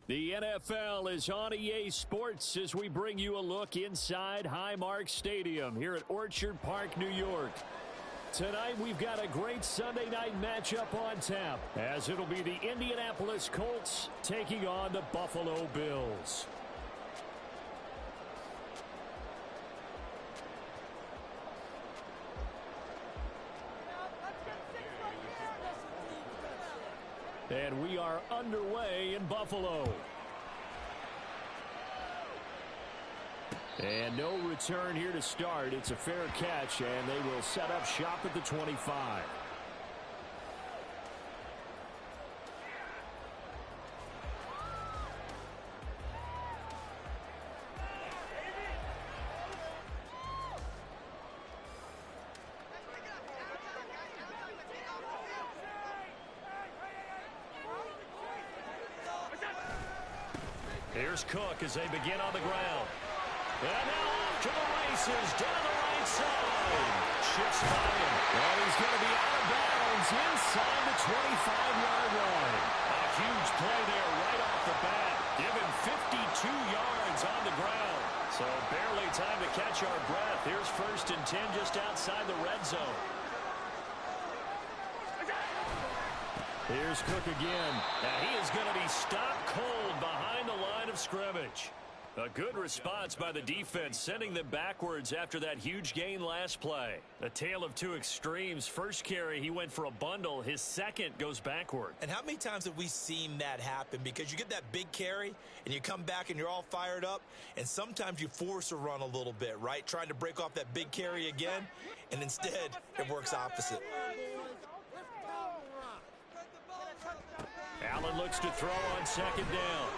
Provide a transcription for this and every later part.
The NFL is on EA Sports as we bring you a look inside Highmark Stadium here at Orchard Park, New York. Tonight we've got a great Sunday night matchup on tap as it'll be the Indianapolis Colts taking on the Buffalo Bills. And we are underway in Buffalo. And no return here to start. It's a fair catch, and they will set up shop at the 25. Here's Cook as they begin on the ground. And now off to the races, down the right side. Shifts by him. And he's going to be out of bounds inside the 25-yard line. A huge play there right off the bat. Give him 52 yards on the ground. So barely time to catch our breath. Here's 1st and 10 just outside the red zone. Here's Cook again. And he is going to be stopped cold behind the line of scrimmage. A good response by the defense, sending them backwards after that huge gain last play. A tale of two extremes. First carry, he went for a bundle. His second goes backward. And how many times have we seen that happen? Because you get that big carry, and you come back and you're all fired up, and sometimes you force a run a little bit, right? Trying to break off that big carry again, and instead it works opposite. Allen looks to throw on 2nd down.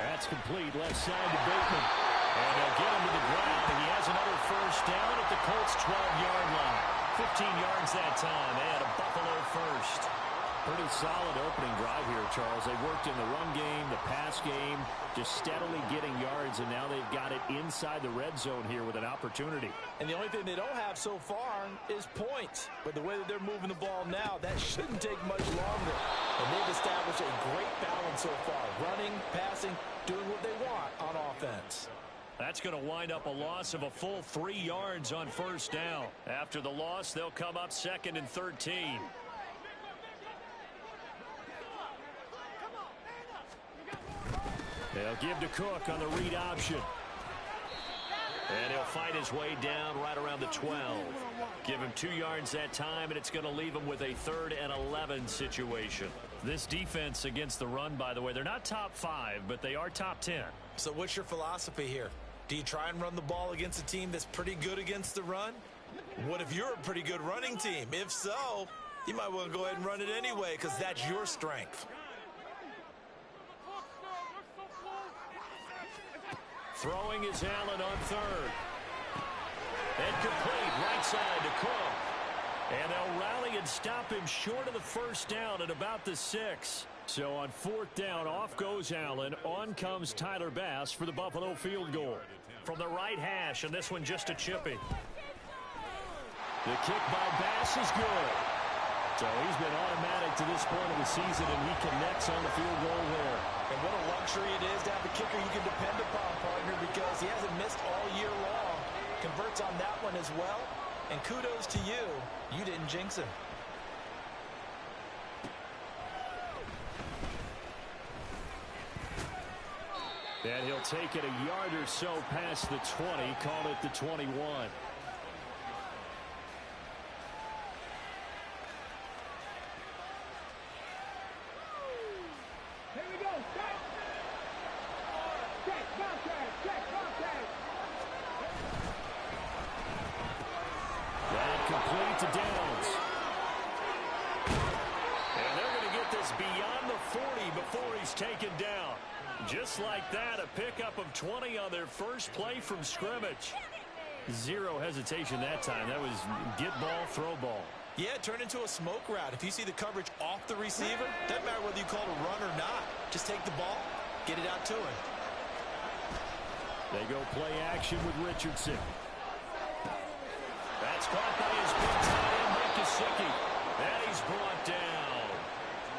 That's complete, left side to Bateman. And they'll get him to the ground, and he has another 1st down at the Colts' 12-yard line. 15 yards that time, and a Buffalo 1st. Pretty solid opening drive here, Charles. They worked in the run game, the pass game, just steadily getting yards, and now they've got it inside the red zone here with an opportunity. And the only thing they don't have so far is points. But the way that they're moving the ball now, that shouldn't take much longer. And they've established a great balance so far. Running, passing, doing what they want on offense. That's going to wind up a loss of a full 3 yards on 1st down. After the loss, they'll come up 2nd and 13. They'll give to Cook on the read option. And he'll fight his way down right around the 12. Give him 2 yards that time, and it's going to leave him with a 3rd and 11 situation. This defense against the run, by the way, they're not top 5, but they are top 10. So what's your philosophy here? Do you try and run the ball against a team that's pretty good against the run? What if you're a pretty good running team? If so, you might want to go ahead and run it anyway because that's your strength. Throwing is Allen on 3rd. And complete, right side to Cook. And they'll rally and stop him short of the 1st down at about the 6. So on 4th down, off goes Allen. On comes Tyler Bass for the Buffalo field goal. From the right hash, and this one just a chippy. The kick by Bass is good. So he's been automatic to this point of the season, and he connects on the field goal there. And what a luxury it is to have a kicker you can depend upon, partner, because he hasn't missed all year long. Converts on that one as well. And kudos to you. You didn't jinx him. And he'll take it a yard or so past the 20, call it the 21. Complete to Downs. And they're going to get this beyond the 40 before he's taken down. Just like that, a pickup of 20 on their first play from scrimmage. Zero hesitation that time. That was get ball, throw ball. Yeah, turn into a smoke route. If you see the coverage off the receiver, doesn't matter whether you call it a run or not. Just take the ball, get it out to him. They go play action with Richardson. That's caught by his big tight end, Mike Gesicki. And he's brought down.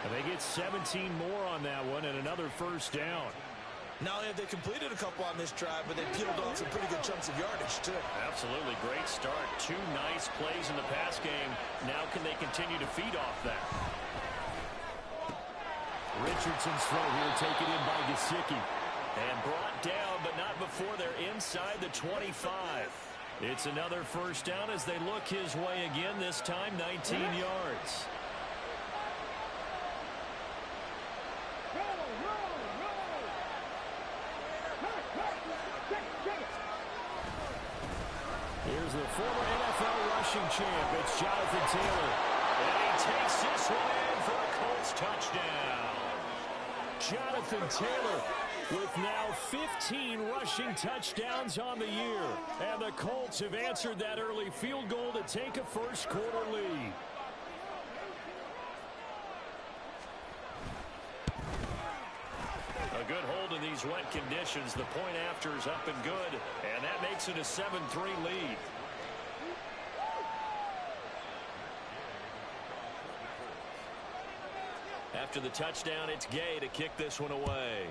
And they get 17 more on that one and another first down. Not only have they completed a couple on this drive, but they peeled off some pretty good chunks of yardage, too. Absolutely. Great start. 2 nice plays in the pass game. Now can they continue to feed off that? Richardson's throw here taken in by Gesicki. And brought down, but not before they're inside the 25. It's another first down as they look his way again, this time 19 yards. Here's the former NFL rushing champ. It's Jonathan Taylor. And he takes this one in for a Colts touchdown. Jonathan Taylor with now 15 rushing touchdowns on the year. And the Colts have answered that early field goal to take a first quarter lead. A good hold in these wet conditions. The point after is up and good. And that makes it a 7-3 lead. After the touchdown, it's Gay to kick this one away.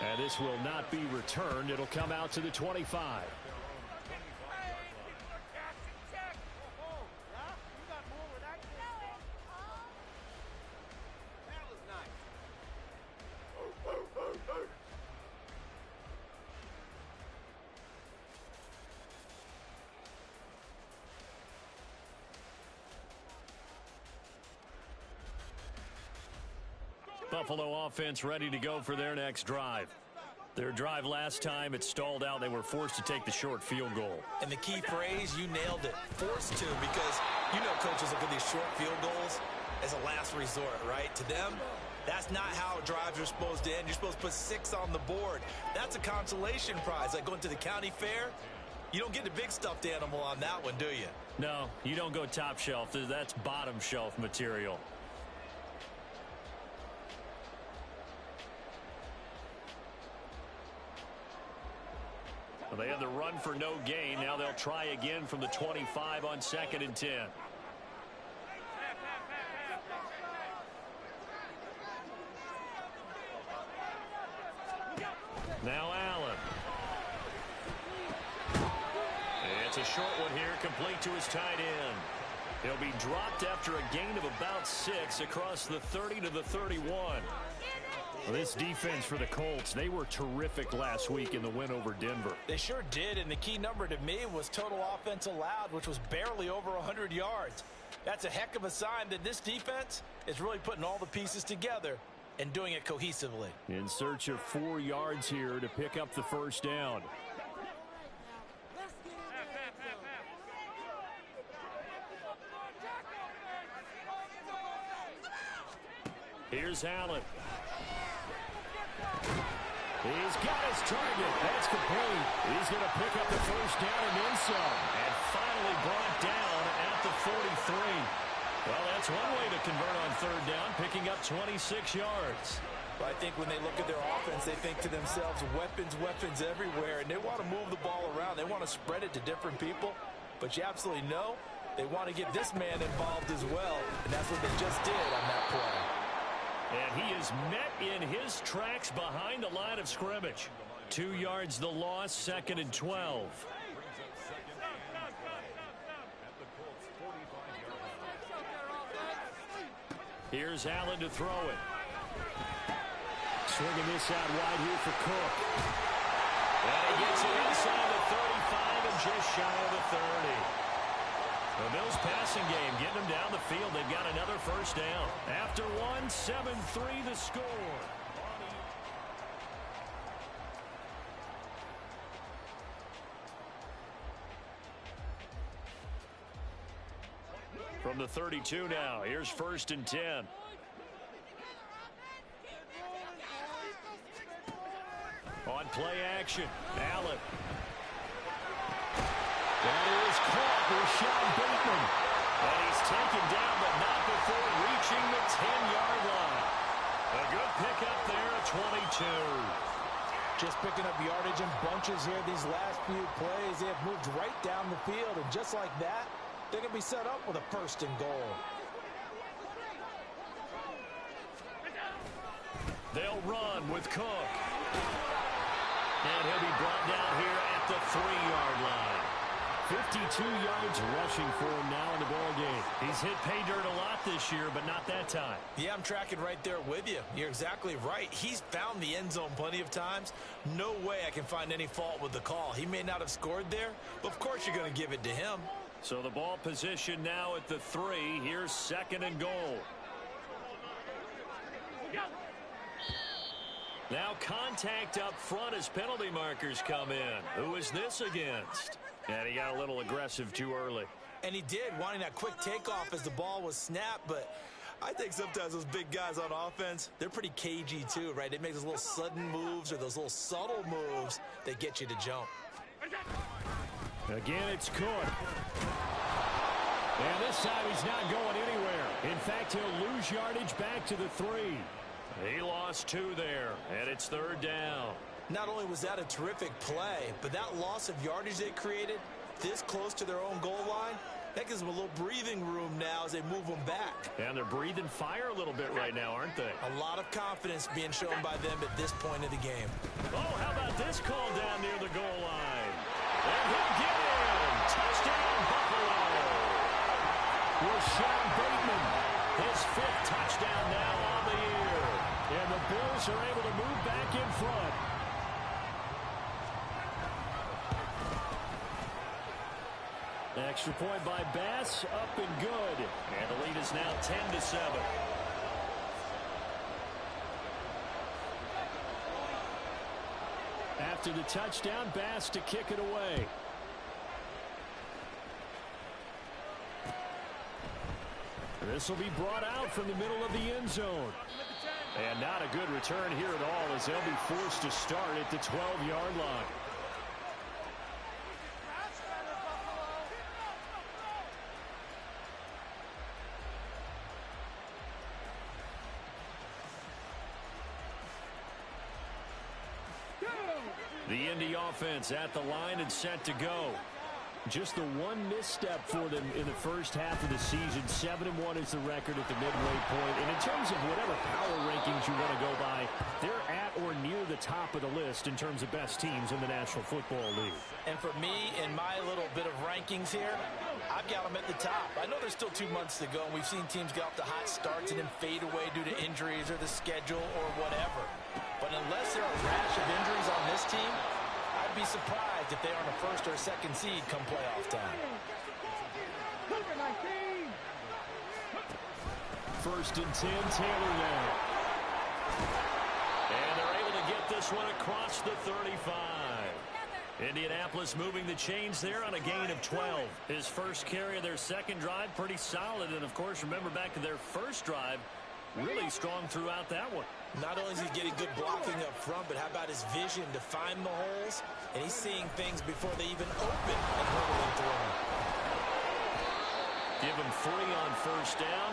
And this will not be returned. It'll come out to the 25. Buffalo offense ready to go for their next drive. Their drive last time, it stalled out. They were forced to take the short field goal. And the key phrase, you nailed it, forced to, because you know coaches look at these short field goals as a last resort, right? To them, that's not how drives are supposed to end. You're supposed to put 6 on the board. That's a consolation prize. Like going to the county fair, you don't get the big stuffed animal on that one, do you? No, you don't go top shelf. That's bottom shelf material. They had the run for no gain. Now they'll try again from the 25 on 2nd and 10. Now Allen. It's a short one here, complete to his tight end. He'll be dropped after a gain of about 6 across the 30 to the 31. Well, this defense for the Colts, they were terrific last week in the win over Denver. They sure did, and the key number to me was total offense allowed, which was barely over 100 yards. That's a heck of a sign that this defense is really putting all the pieces together and doing it cohesively. In search of 4 yards here to pick up the first down. Here's Allen. He's got his target. That's complete. He's going to pick up the first down and then some. And finally brought down at the 43. Well, that's one way to convert on 3rd down, picking up 26 yards. But I think when they look at their offense, they think to themselves, weapons, weapons everywhere. And they want to move the ball around. They want to spread it to different people. But you absolutely know they want to get this man involved as well. And that's what they just did on that play. And he is met in his tracks behind the line of scrimmage. 2 yards the loss, 2nd and 12. Here's Allen to throw it. Swinging this out wide here for Cook. And he gets it inside the 35 and just shy of the 30. The Bills passing game getting them down the field. They've got another first down. After one, 7-3 the score. From the 32 now, here's 1st and 10. On play action, Allen. That is caught for Sean Bateman. And he's taken down, but not before reaching the 10-yard line. A good pickup there at 22. Just picking up yardage in bunches here these last few plays. They have moved right down the field, and just like that, They're going to be set up with a first and goal. They'll run with Cook. And he'll be brought down here at the 3-yard line. 52 yards rushing for him now in the ball game. He's hit pay dirt a lot this year, but not that time. Yeah, I'm tracking right there with you. You're exactly right. He's found the end zone plenty of times. No way I can find any fault with the call. He may not have scored there, but of course you're going to give it to him. So the ball position now at the 3. Here's 2nd and goal. Now contact up front as penalty markers come in. Who is this against? And he got a little aggressive too early. And he did, wanting that quick takeoff as the ball was snapped, but I think sometimes those big guys on offense, they're pretty cagey too, right? They make those little sudden moves or those little subtle moves that get you to jump. Again, it's Cook. And this time he's not going anywhere. In fact, he'll lose yardage back to the 3. He lost 2 there, and it's 3rd down. Not only was that a terrific play, but that loss of yardage they created this close to their own goal line, that gives them a little breathing room now as they move them back. And they're breathing fire a little bit right now, aren't they? A lot of confidence being shown by them at this point of the game. Oh, how about this call down near the goal line? And he'll get in. Touchdown, Buffalo. Rashad Bateman, his 5th touchdown now on the year. And the Bills are able to move back in front. Extra point by Bass, up and good. And the lead is now 10-7. After the touchdown, Bass to kick it away. This will be brought out from the middle of the end zone. And not a good return here at all as they'll be forced to start at the 12-yard line. The Indy offense at the line and set to go. Just the one misstep for them in the first half of the season. 7-1 is the record at the midway point. And in terms of whatever power rankings you want to go by, they're at or near the top of the list in terms of best teams in the National Football League. And for me, in my little bit of rankings here, I've got them at the top. I know there's still 2 months to go, and we've seen teams get off to hot starts and then fade away due to injuries or the schedule or whatever. But unless there are a rash of injuries on this team, I'd be surprised if they aren't a 1st or 2nd seed come playoff time. 1st and 10, Taylor now. And they're able to get this one across the 35. Indianapolis moving the chains there on a gain of 12. His first carry of their second drive, pretty solid. And, of course, remember back to their first drive, really strong throughout that one. Not only is he getting good blocking up front, but how about his vision to find the holes? And he's seeing things before they even open and hurdling through them. Give him 3 on first down.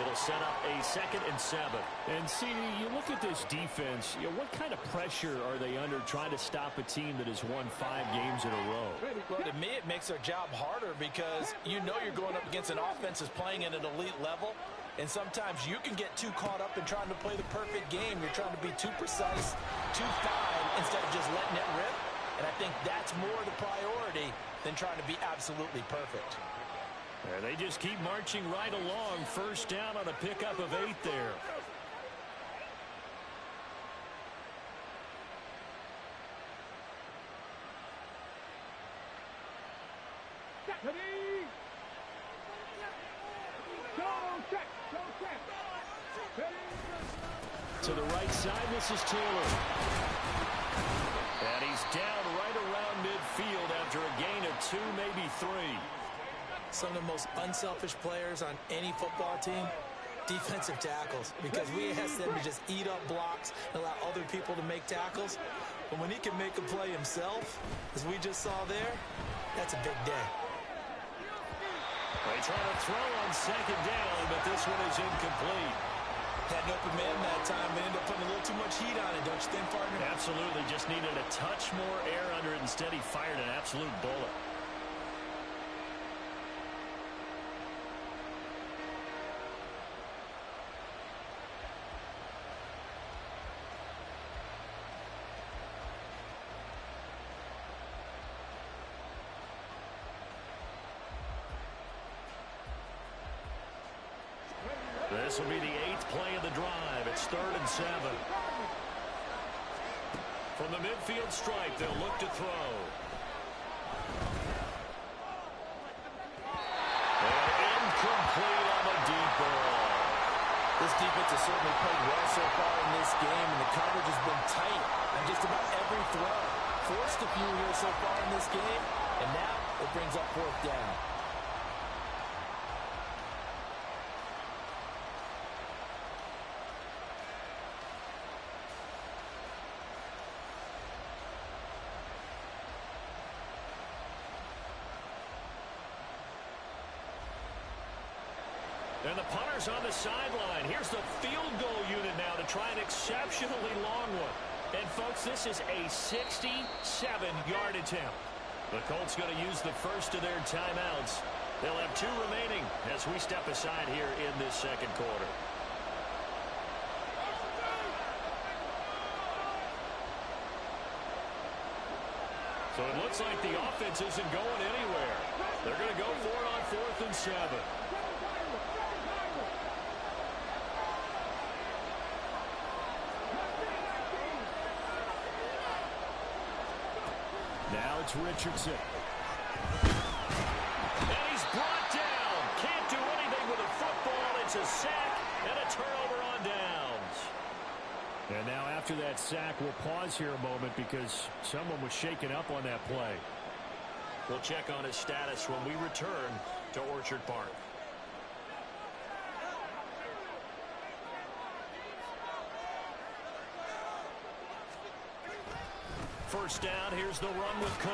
It'll set up a 2nd and 7. And, CD, you look at this defense, what kind of pressure are they under trying to stop a team that has won 5 games in a row? Well, to me, it makes their job harder because you know you're going up against an offense that's playing at an elite level. And sometimes you can get too caught up in trying to play the perfect game. You're trying to be too precise, too fine, instead of just letting it rip. And I think that's more the priority than trying to be absolutely perfect. And they just keep marching right along. First down on a pickup of 8 there. To the right side, this is Taylor. And he's down right around midfield after a gain of 2, maybe 3. Some of the most unselfish players on any football team, defensive tackles, because we ask them to just eat up blocks and allow other people to make tackles. But when he can make a play himself, as we just saw there, that's a big day. They try to throw on second down, but this one is incomplete. Had an open man that time, but ended up putting a little too much heat on it, don't you think, partner? Absolutely. Just needed a touch more air under it. Instead, he fired an absolute bullet. This will be the 8th play of the drive. It's 3rd and 7. From the midfield stripe, they'll look to throw. And incomplete on the deep ball. This defense has certainly played well so far in this game, and the coverage has been tight on just about every throw. Forced a few here so far in this game, and now it brings up 4th down. And the punter's on the sideline. Here's the field goal unit now to try an exceptionally long one. And, folks, this is a 67-yard attempt. The Colts going to use the first of their timeouts. They'll have 2 remaining as we step aside here in this second quarter. So it looks like the offense isn't going anywhere. They're going to go for it on 4th and 7. Now it's Richardson. And he's brought down. Can't do anything with a football. It's a sack and a turnover on downs. And now after that sack, we'll pause here a moment because someone was shaken up on that play. We'll check on his status when we return to Orchard Park. First down, here's the run with Cook.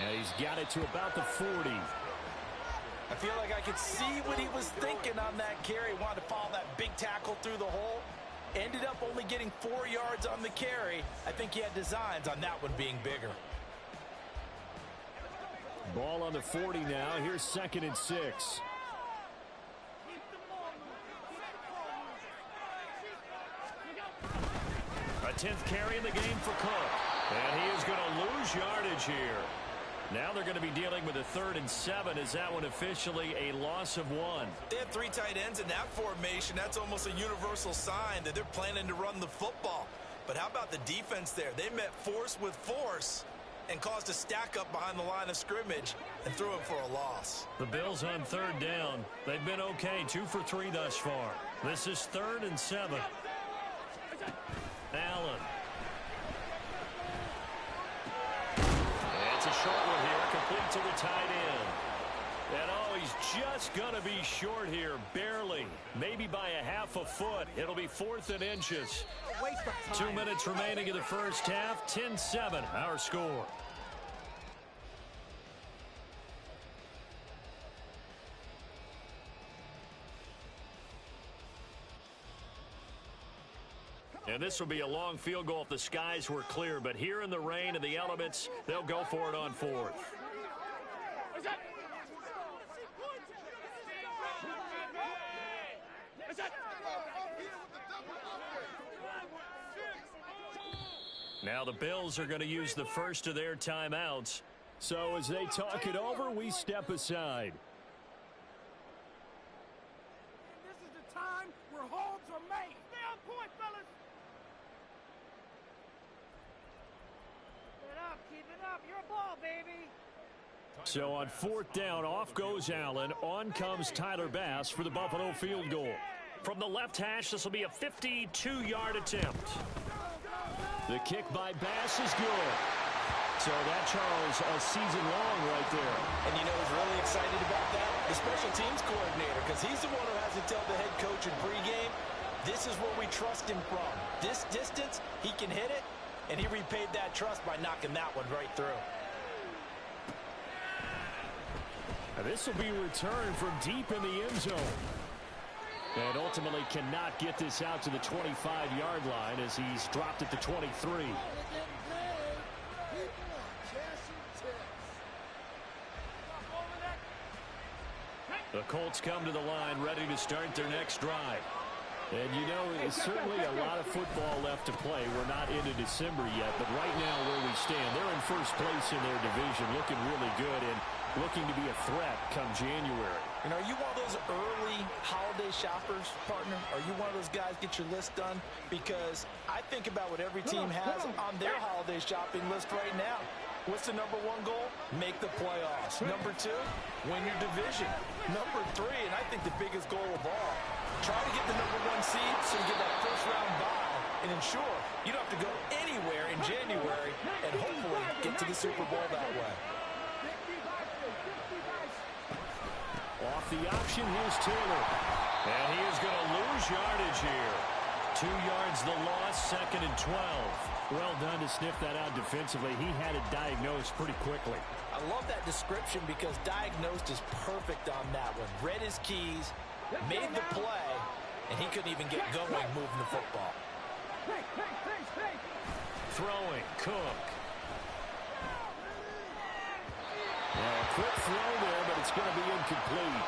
And he's got it to about the 40. I feel like I could see what he was thinking on that carry. Wanted to follow that big tackle through the hole. Ended up only getting 4 yards on the carry. I think he had designs on that one being bigger. Ball on the 40 now. Here's 2nd and 6. A 10th carry in the game for Cook. And he is going to lose yardage here. Now they're going to be dealing with a 3rd and 7. Is that one officially a loss of 1? They have 3 tight ends in that formation. That's almost a universal sign that they're planning to run the football. But how about the defense there? They met force with force and caused a stack up behind the line of scrimmage and threw it for a loss. The Bills on 3rd down. They've been okay, 2 for 3 thus far. This is 3rd and 7. Allen. It's a short one here, complete to the tight end. And oh, he's just going to be short here, barely. Maybe by a half a foot. It'll be 4th and inches. 2 minutes remaining in the first half. 10-7, our score. And this will be a long field goal if the skies were clear. But here in the rain and the elements, they'll go for it on 4th. Now the Bills are going to use the first of their timeouts. So as they talk it over, we step aside. This is the time where holds are made. Stay on point, fellas. Keep it up. Your ball, baby. So on 4th down, off goes Allen. On comes Tyler Bass for the Buffalo field goal. From the left hash, this will be a 52-yard attempt. The kick by Bass is good. So that, Charles, a season long right there. And you know who's really excited about that? The special teams coordinator, because he's the one who has to tell the head coach in pregame, this is where we trust him from. This distance, he can hit it, and he repaid that trust by knocking that one right through. And this will be returned from deep in the end zone. And ultimately cannot get this out to the 25-yard line as he's dropped at the 23. The Colts come to the line ready to start their next drive. And, you know, it's certainly a lot of football left to play. We're not into December yet, but right now where we stand, they're in first place in their division, looking really good. And looking to be a threat come January. And are you one of those early holiday shoppers, partner? Are you one of those guys get your list done? Because I think about what every team has on their holiday shopping list right now. What's the number one goal? Make the playoffs. Number two, win your division. Number three, and I think the biggest goal of all, try to get the number one seed so you get that first round bye and ensure you don't have to go anywhere in January and hopefully get to the Super Bowl that way. Off the option, here's Taylor. And he is going to lose yardage here. 2 yards the loss, 2nd and 12. Well done to sniff that out defensively. He had it diagnosed pretty quickly. I love that description because diagnosed is perfect on that one. Read his keys, made the play, and he couldn't even get going moving the football. Throwing, Cook. Well, a quick throw there, but it's going to be incomplete.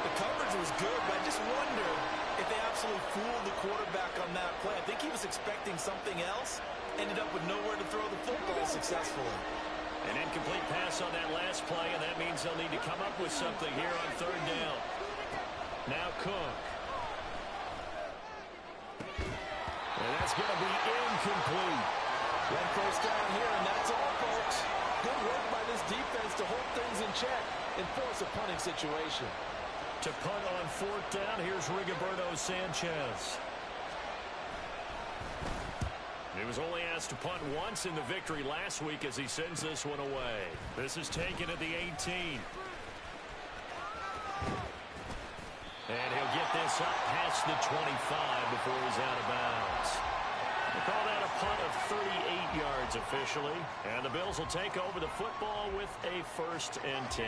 The coverage was good, but I just wonder if they absolutely fooled the quarterback on that play. I think he was expecting something else, ended up with nowhere to throw the football successfully. An incomplete pass on that last play, and that means they'll need to come up with something here on 3rd down. Now Cook. And that's going to be incomplete. One first down here, and that's all, folks. Good work by this defense to hold things in check and force a punting situation. To punt on 4th down, here's Rigoberto Sanchez. He was only asked to punt once in the victory last week as he sends this one away. This is taken at the 18. And he'll get this up past the 25 before he's out of bounds. They call that a punt of 38 yards officially. And the Bills will take over the football with a 1st and 10.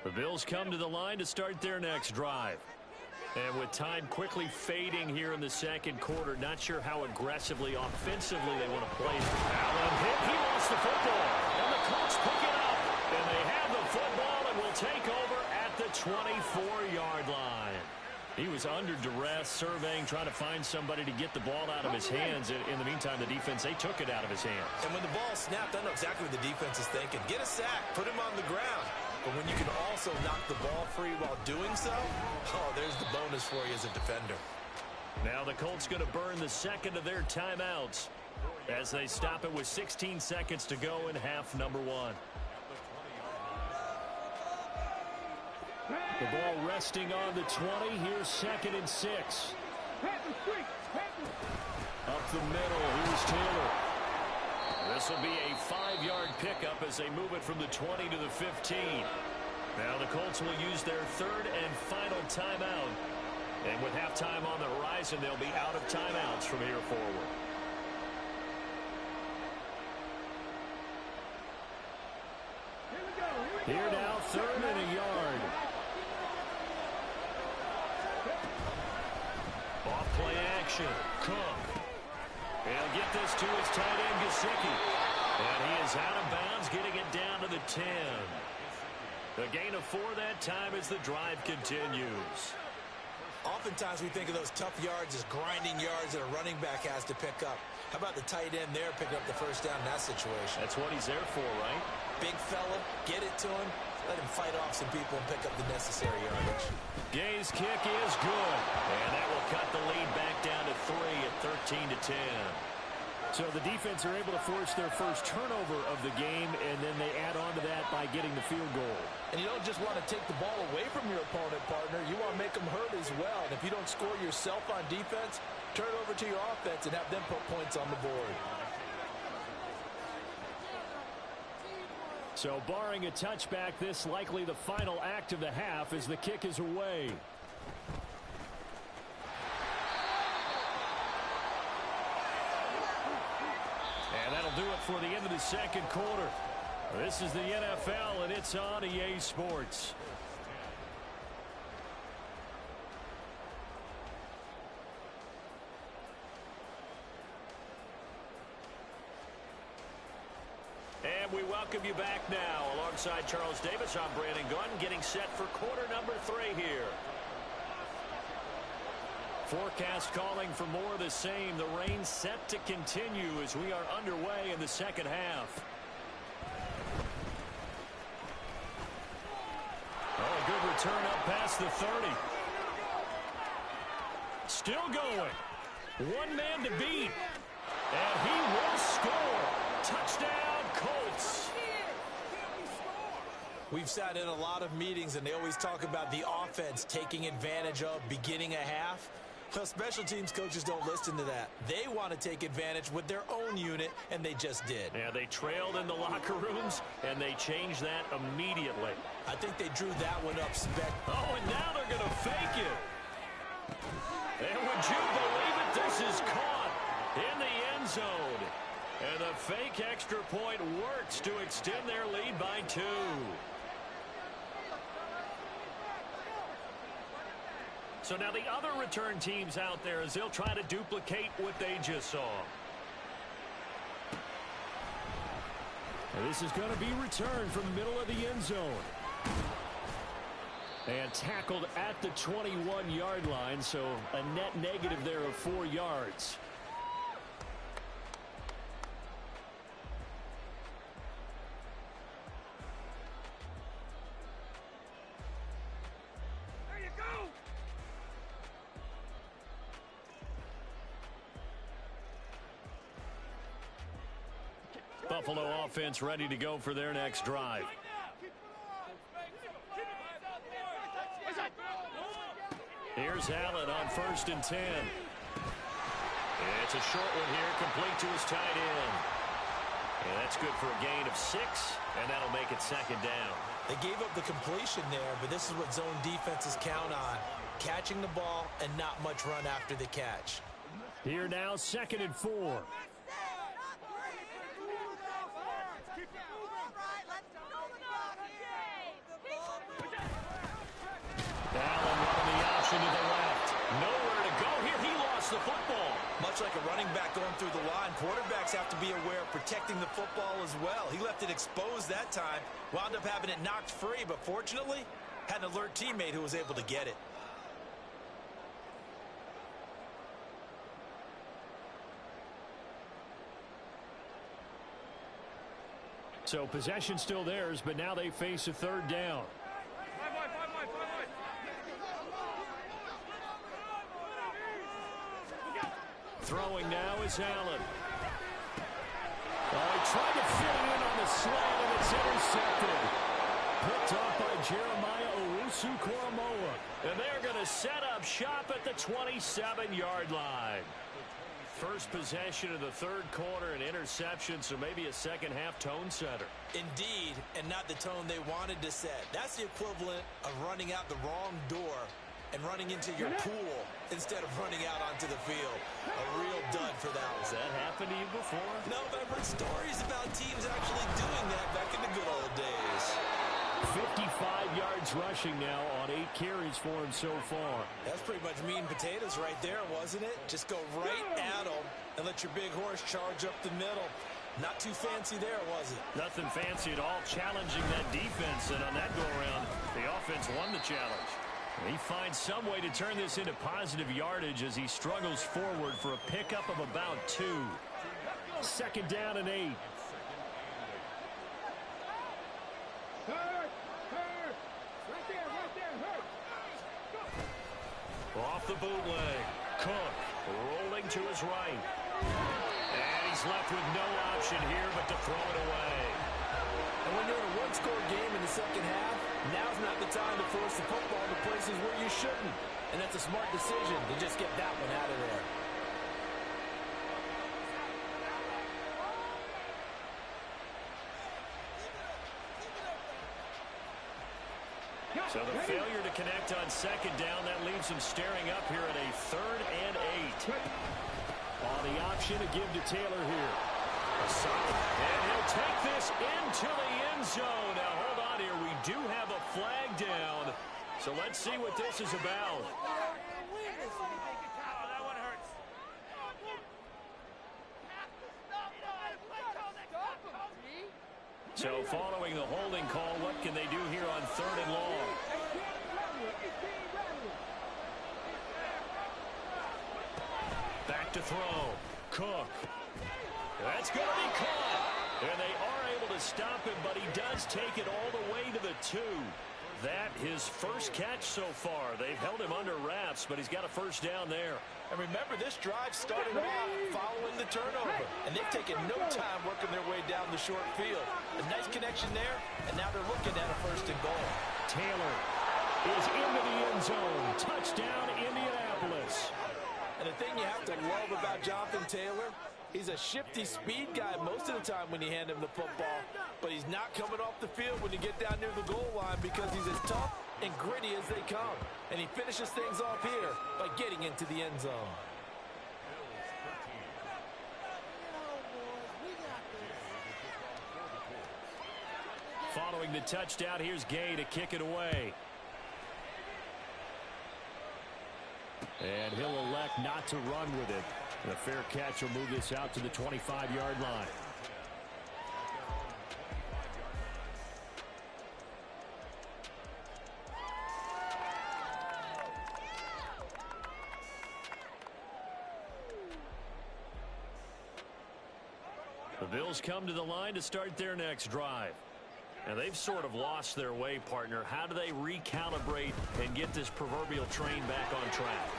The Bills come to the line to start their next drive. And with time quickly fading here in the 2nd quarter, not sure how aggressively, offensively they want to play. Allen hit. He lost the football. And the Colts pick it up. And they have the football and will take over at the 24-yard line. He was under duress, surveying, trying to find somebody to get the ball out of his hands. In the meantime, the defense, they took it out of his hands. And when the ball snapped, I know exactly what the defense is thinking. Get a sack, put him on the ground. But when you can also knock the ball free while doing so, oh, there's the bonus for you as a defender. Now the Colts going to burn the 2nd of their timeouts as they stop it with 16 seconds to go in half number 1. The ball resting on the 20. Here's 2nd and 6. Up the middle. Here's Taylor. This will be a 5-yard pickup as they move it from the 20 to the 15. Now the Colts will use their 3rd and final timeout. And with halftime on the horizon, they'll be out of timeouts from here forward. Here now, 3rd and a yard. Off play action. Cook. He'll get this to his tight end, Gesicki. And he is out of bounds, getting it down to the 10. The gain of 4 that time as the drive continues. Oftentimes we think of those tough yards as grinding yards that a running back has to pick up. How about the tight end there picking up the first down in that situation? That's what he's there for, right? Big fella, get it to him, let him fight off some people and pick up the necessary yardage. Gay's kick is good. And that will cut the lead back down to 3 at 13 to 10. So the defense are able to force their first turnover of the game, and then they add on to that by getting the field goal. And you don't just want to take the ball away from your opponent, partner. You want to make them hurt as well. And if you don't score yourself on defense, turn it over to your offense and have them put points on the board. So barring a touchback, this likely the final act of the half as the kick is away. And that'll do it for the end of the 2nd quarter. This is the NFL, and it's on EA Sports. And we welcome you back now alongside Charles Davis, I'm Brandon Gunn, getting set for quarter number 3 here. Forecast calling for more of the same. The rain set to continue as we are underway in the second half. Oh, a good return up past the 30. Still going. One man to beat. And he will score. Touchdown, Colts. We've sat in a lot of meetings, and they always talk about the offense taking advantage of beginning a half. Well, special teams coaches don't listen to that. They want to take advantage with their own unit, and they just did. Yeah, they trailed in the locker rooms, and they changed that immediately. I think they drew that one up Oh, and now they're going to fake it. And would you believe it? This is caught in the end zone. And the fake extra point works to extend their lead by 2. So now the other return teams out there as they'll try to duplicate what they just saw. And this is going to be returned from the middle of the end zone. And tackled at the 21-yard line, so a net negative there of 4 yards. Buffalo offense ready to go for their next drive. Here's Allen on 1st and 10. It's a short one here, complete to his tight end. And that's good for a gain of 6, and that'll make it 2nd down. They gave up the completion there, but this is what zone defenses count on. Catching the ball and not much run after the catch. Here now, 2nd and 4. Allen running the option to the left. Nowhere to go here. He lost the football. Much like a running back going through the line, quarterbacks have to be aware of protecting the football as well. He left it exposed that time, wound up having it knocked free, but fortunately, had an alert teammate who was able to get it. So possession still theirs, but now they face a 3rd down. Throwing now is Allen. Oh, he tried to fit it in on the slant, and it's intercepted. Picked off by Jeremiah Owusu-Koramoah. And they're going to set up shop at the 27-yard line. First possession of the 3rd quarter, an interception, so maybe a second-half tone setter. Indeed, and not the tone they wanted to set. That's the equivalent of running out the wrong door and running into your pool instead of running out onto the field. A real dud for that one. Has that happened to you before? No, but I've heard stories about teams actually doing that back in the good old days. 55 yards rushing now on 8 carries for him so far. That's pretty much meat and potatoes right there, wasn't it? Just go right at them and let your big horse charge up the middle. Not too fancy there, was it? Nothing fancy at all, challenging that defense, and on that go-around, the offense won the challenge. He finds some way to turn this into positive yardage as he struggles forward for a pickup of about 2. 2nd down and 8. Off the bootleg. Cook rolling to his right. And he's left with no option here but to throw it away. And when you're in a one-score game in the second half, now's not the time to force the football to places where you shouldn't. And that's a smart decision to just get that one out of there. So the failure to connect on 2nd down, that leaves him staring up here at a 3rd and 8. On the option to give to Taylor here. And he'll take this into the end zone. Now, hold on here. We do have a flag down. So let's see what this is about. So following the holding call, what can they do here on 3rd and long? Back to throw. Cook. That's going to be caught. And they are able to stop him, but he does take it all the way to the 2. That his first catch so far. They've held him under wraps, but he's got a first down there. And remember, this drive started off following the turnover. And they've taken no time working their way down the short field. A nice connection there, and now they're looking at a 1st and goal. Taylor is into the end zone. Touchdown, Indianapolis. And the thing you have to love about Jonathan Taylor, he's a shifty speed guy most of the time when you hand him the football. But he's not coming off the field when you get down near the goal line because he's as tough and gritty as they come. And he finishes things off here by getting into the end zone. Following the touchdown, here's Gay to kick it away. And he'll elect not to run with it. And a fair catch will move this out to the 25-yard line. The Bills come to the line to start their next drive. And they've sort of lost their way, partner. How do they recalibrate and get this proverbial train back on track?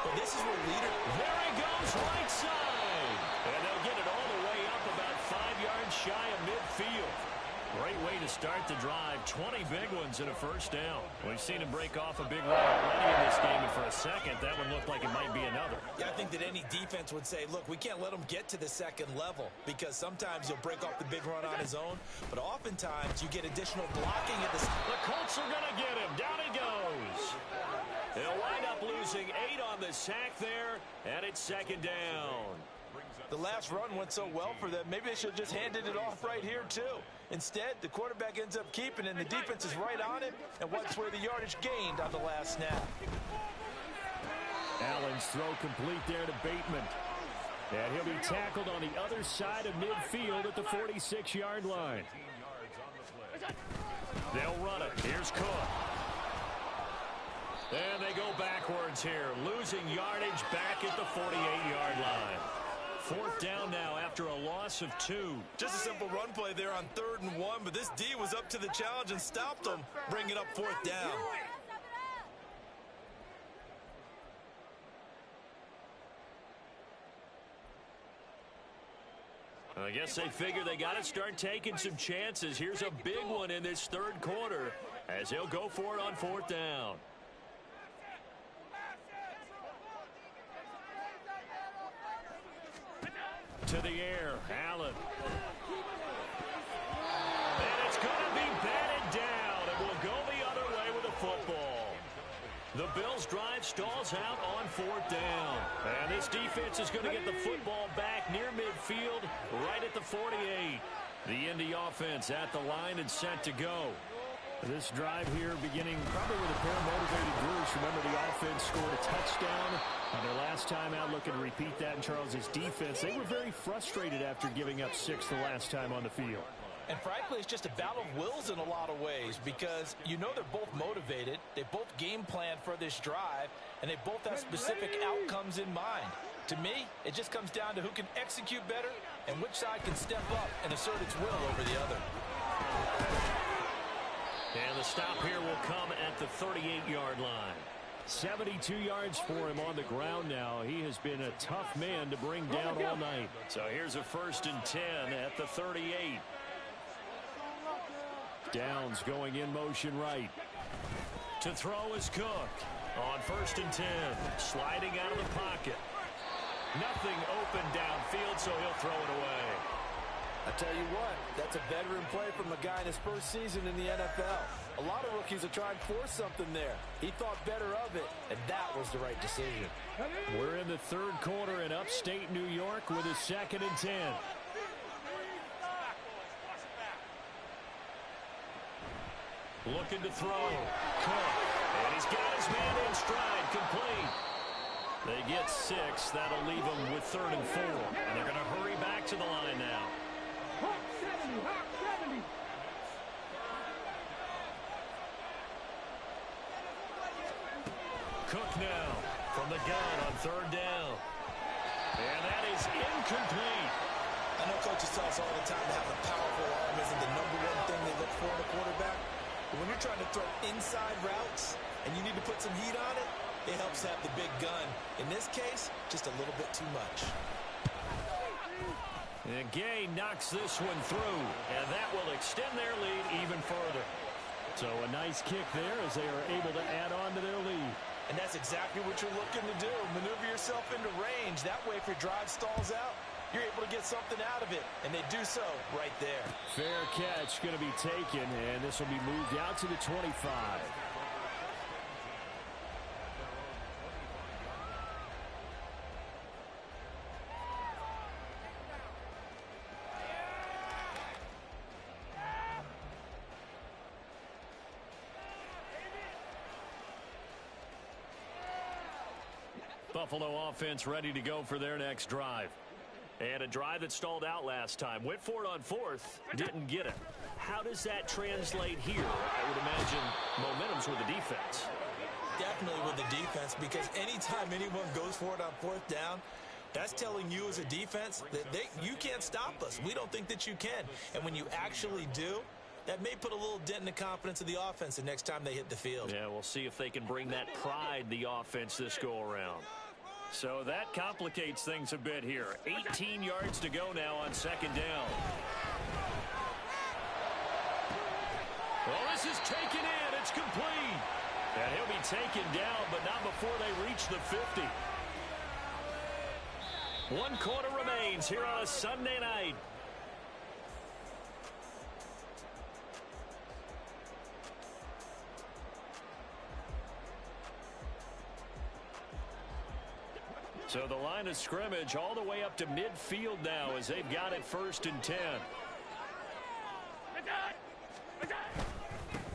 Well, this is where leader. There he goes, right side. And they'll get it all the way up about 5 yards shy of midfield. Great way to start the drive. 20 big ones and a first down. We've seen him break off a big run already in this game, and for a second, that one looked like it might be another. Yeah, I think that any defense would say, look, we can't let him get to the 2nd level because sometimes he'll break off the big run on his own, but oftentimes you get additional blocking at the... The Colts are going to get him. Down he goes. They'll wind up losing 8 on the sack there, and it's 2nd down. The last run went so well for them, maybe they should have just handed it off right here, too. Instead, the quarterback ends up keeping it, and the defense is right on it, and what's where the yardage gained on the last snap. Allen's throw complete there to Bateman. And he'll be tackled on the other side of midfield at the 46-yard line. They'll run it. Here's Cook. And they go backwards here, losing yardage back at the 48-yard line. 4th down now after a loss of 2. Just a simple run play there on 3rd and 1, but this D was up to the challenge and stopped them, bringing up 4th down. I guess they figure they got to start taking some chances. Here's a big one in this 3rd quarter as they'll go for it on 4th down. To the air, Allen. And it's going to be batted down, and we'll go the other way with the football. The Bills' drive stalls out on 4th down. And this defense is going to get the football back near midfield, right at the 48. The Indy offense at the line and set to go. This drive here beginning probably with a pair of motivated groups. Remember, the offense scored a touchdown on their last time out. Looking to repeat that in Charles's defense. They were very frustrated after giving up 6 the last time on the field. And frankly, it's just a battle of wills in a lot of ways because you know they're both motivated. They both game plan for this drive, and they both have specific outcomes in mind. To me, it just comes down to who can execute better and which side can step up and assert its will over the other. And the stop here will come at the 38-yard line. 72 yards for him on the ground now. He has been a tough man to bring down all night. So here's a 1st and 10 at the 38. Downs going in motion right. To throw is Cook. On 1st and 10. Sliding out of the pocket. Nothing open downfield, so he'll throw it away. I tell you what, that's a veteran play from a guy in his first season in the NFL. A lot of rookies are trying to force something there. He thought better of it, and that was the right decision. We're in the 3rd quarter in upstate New York with a 2nd and 10. Looking to throw. Cook. And he's got his man in stride, complete. They get 6. That'll leave them with 3rd and 4. And they're going to hurry back to the line now. Cook now from the gun on third down. And that is incomplete. I know coaches tell us all the time that having a powerful arm isn't the number one thing they look for in a quarterback. But when you're trying to throw inside routes and you need to put some heat on it, it helps have the big gun. In this case, just a little bit too much. And Gay knocks this one through, and that will extend their lead even further. So a nice kick there as they are able to add on to their lead. And that's exactly what you're looking to do. Maneuver yourself into range. That way, if your drive stalls out, you're able to get something out of it. And they do so right there. Fair catch going to be taken, and this will be moved out to the 25. Buffalo offense ready to go for their next drive. And a drive that stalled out last time. Went for it on fourth. Didn't get it. How does that translate here? I would imagine momentum's with the defense. Definitely with the defense, because anytime anyone goes for it on fourth down, that's telling you as a defense that you can't stop us. We don't think that you can. And when you actually do, that may put a little dent in the confidence of the offense the next time they hit the field. Yeah, we'll see if they can bring that pride, the offense, this go-around. So that complicates things a bit here. 18 yards to go now on second down. Well, this is taken in. It's complete. And he'll be taken down, but not before they reach the 50. 1 quarter remains here on a Sunday night. So the line of scrimmage all the way up to midfield now as they've got it 1st and 10.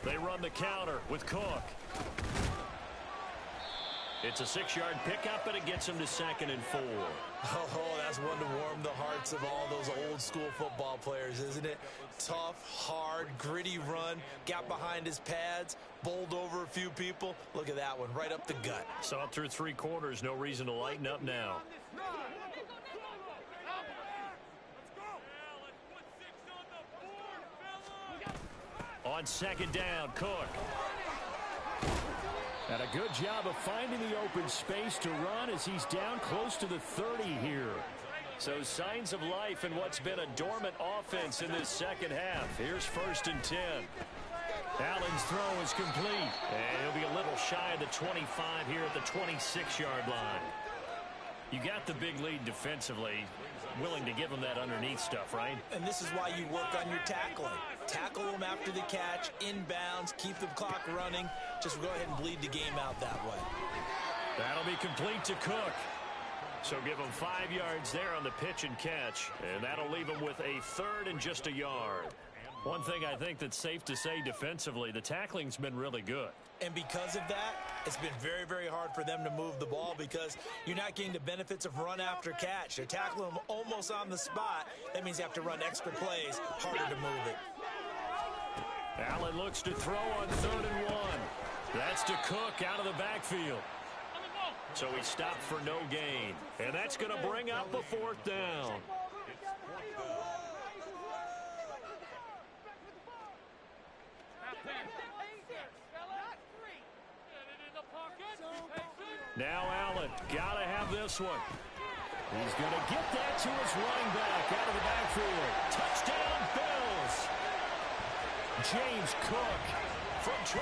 They run the counter with Cook. It's a 6-yard pickup, and it gets them to 2nd and 4. Oh, that's one to warm the hearts of all those old school football players, isn't it? Tough, hard, gritty run, got behind his pads, bowled over a few people. Look at that one, right up the gut. Saw it through 3 quarters, no reason to lighten up now. On 2nd down, Cook. And a good job of finding the open space to run as he's down close to the 30 here. So signs of life in what's been a dormant offense in this second half. Here's 1st and 10. Allen's throw is complete. And he'll be a little shy of the 25 here at the 26-yard line. You got the big lead defensively. Willing to give them that underneath stuff, right? And this is why you work on your tackling. Tackle them after the catch, inbounds, keep the clock running. Just go ahead and bleed the game out that way. That'll be complete to Cook. So give him 5 yards there on the pitch and catch. And that'll leave him with a 3rd and just a yard. One thing I think that's safe to say defensively, the tackling's been really good. And because of that, it's been very, very hard for them to move the ball because you're not getting the benefits of run after catch. They're tackling them almost on the spot. That means you have to run extra plays, harder to move it. Allen looks to throw on 3rd and 1. That's to Cook out of the backfield. So he stopped for no gain. And that's going to bring up a 4th down. Now Allen, got to have this one. He's going to get that to his running back out of the backfield. Touchdown, Bills. James Cook from 21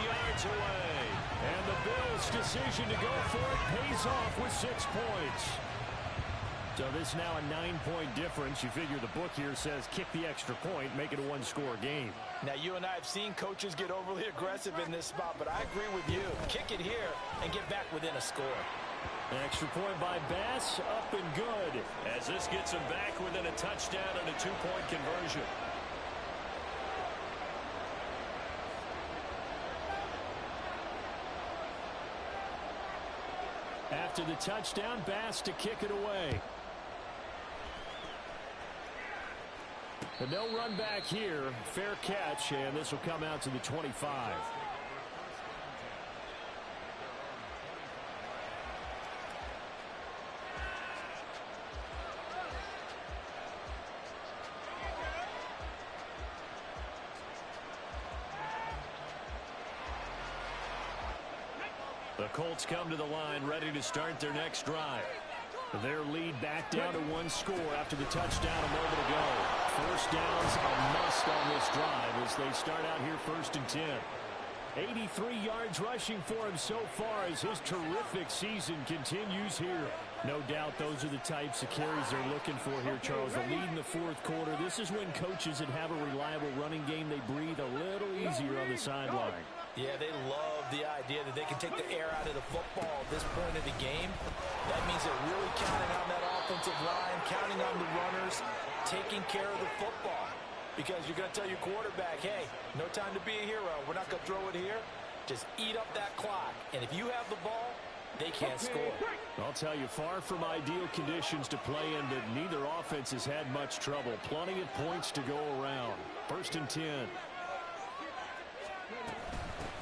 yards away. And the Bills' decision to go for it pays off with 6 points. So this now a 9-point difference. You figure the book here says kick the extra point, make it a 1-score game. Now, you and I have seen coaches get overly aggressive in this spot, but I agree with you. Kick it here and get back within a score. An extra point by Bass, up and good, as this gets him back within a touchdown and a 2-point conversion. After the touchdown, Bass to kick it away. But no run back here. Fair catch, and this will come out to the 25. The Colts come to the line ready to start their next drive. Their lead back down to one score after the touchdown a moment ago. First down's a must on this drive as they start out here 1st and 10. 83 yards rushing for him so far as his terrific season continues here. No doubt those are the types of carries they're looking for here, Charles. The lead in the 4th quarter. This is when coaches that have a reliable running game, they breathe a little easier on the sideline. Yeah, they love the idea that they can take the air out of the football at this point of the game. That means they're really counting on that offensive line, counting on the runners, taking care of the football. Because you're going to tell your quarterback, hey, no time to be a hero. We're not going to throw it here. Just eat up that clock. And if you have the ball, they can't score. I'll tell you, far from ideal conditions to play in, but neither offense has had much trouble. Plenty of points to go around. 1st and 10.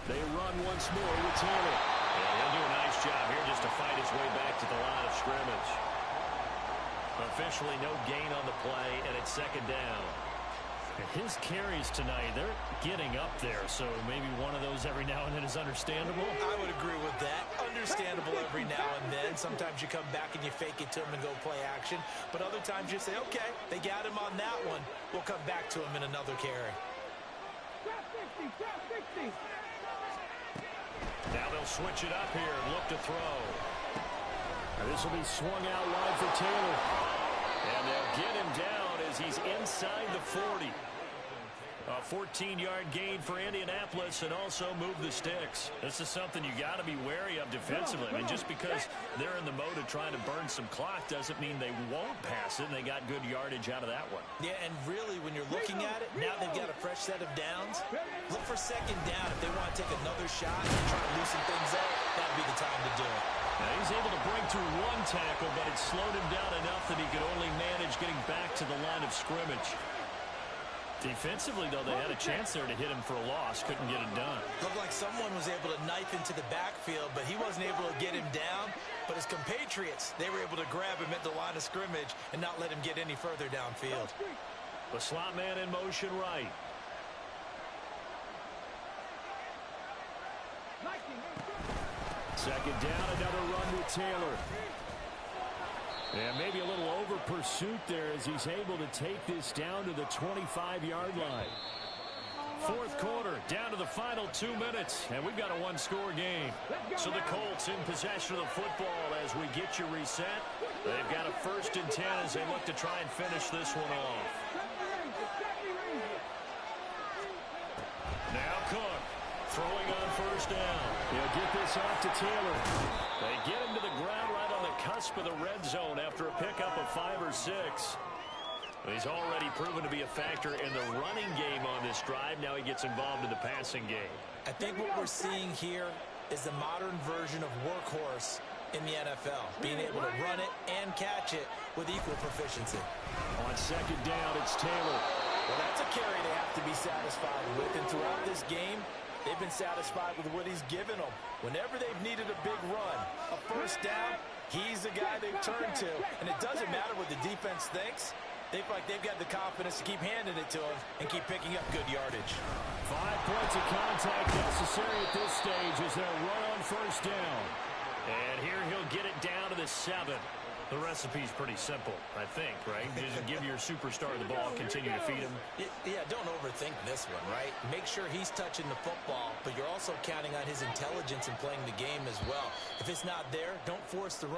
They run once more with Taylor. Yeah, he'll do a nice job here just to fight his way back to the line of scrimmage. Officially no gain on the play, and it's 2nd down. His carries tonight, they're getting up there, so maybe one of those every now and then is understandable. I would agree with that. Understandable every now and then. Sometimes you come back and you fake it to him and go play action. But other times you say, okay, they got him on that one. We'll come back to him in another carry. Now they'll switch it up here and look to throw. This will be swung out wide for Taylor. And they'll get him down as he's inside the 40. A 14-yard gain for Indianapolis and also move the sticks. This is something you got to be wary of defensively. I mean, just because they're in the mode of trying to burn some clock doesn't mean they won't pass it, and they got good yardage out of that one. Yeah, and really, when you're looking at it, now they've got a fresh set of downs. Look for 2nd down. If they want to take another shot and try to loosen things up, that'd be the time to do it. Now he's able to break through one tackle, but it slowed him down enough that he could only manage getting back to the line of scrimmage. Defensively, though, they had a chance there to hit him for a loss. Couldn't get it done. Looked like someone was able to knife into the backfield, but he wasn't able to get him down. But his compatriots, they were able to grab him at the line of scrimmage and not let him get any further downfield. The slot man in motion right. Second down, another run with Taylor. And maybe a little over pursuit there as he's able to take this down to the 25-yard line. 4th quarter, down to the final 2 minutes, and we've got a one-score game. So the Colts in possession of the football as we get you reset. They've got a 1st and 10 as they look to try and finish this one off. Now Cook throwing on 1st down. He'll get this off to Taylor. They get him to the ground right on the cusp of the red zone after a pickup of 5 or 6. He's already proven to be a factor in the running game on this drive. Now he gets involved in the passing game. I think what we're seeing here is the modern version of workhorse in the NFL, being able to run it and catch it with equal proficiency. On 2nd down, it's Taylor. Well, that's a carry they have to be satisfied with, and throughout this game, they've been satisfied with what he's given them. Whenever they've needed a big run, a 1st down, he's the guy they've turned to. And it doesn't matter what the defense thinks. They feel like they've got the confidence to keep handing it to him and keep picking up good yardage. 5 points of contact necessary at this stage as they'll run on 1st down. And here he'll get it down to the 7. The recipe's pretty simple, I think, right? Just give your superstar the ball, continue to feed him. Yeah, don't overthink this one, right? Make sure he's touching the football, but you're also counting on his intelligence in playing the game as well. If it's not there, don't force the run.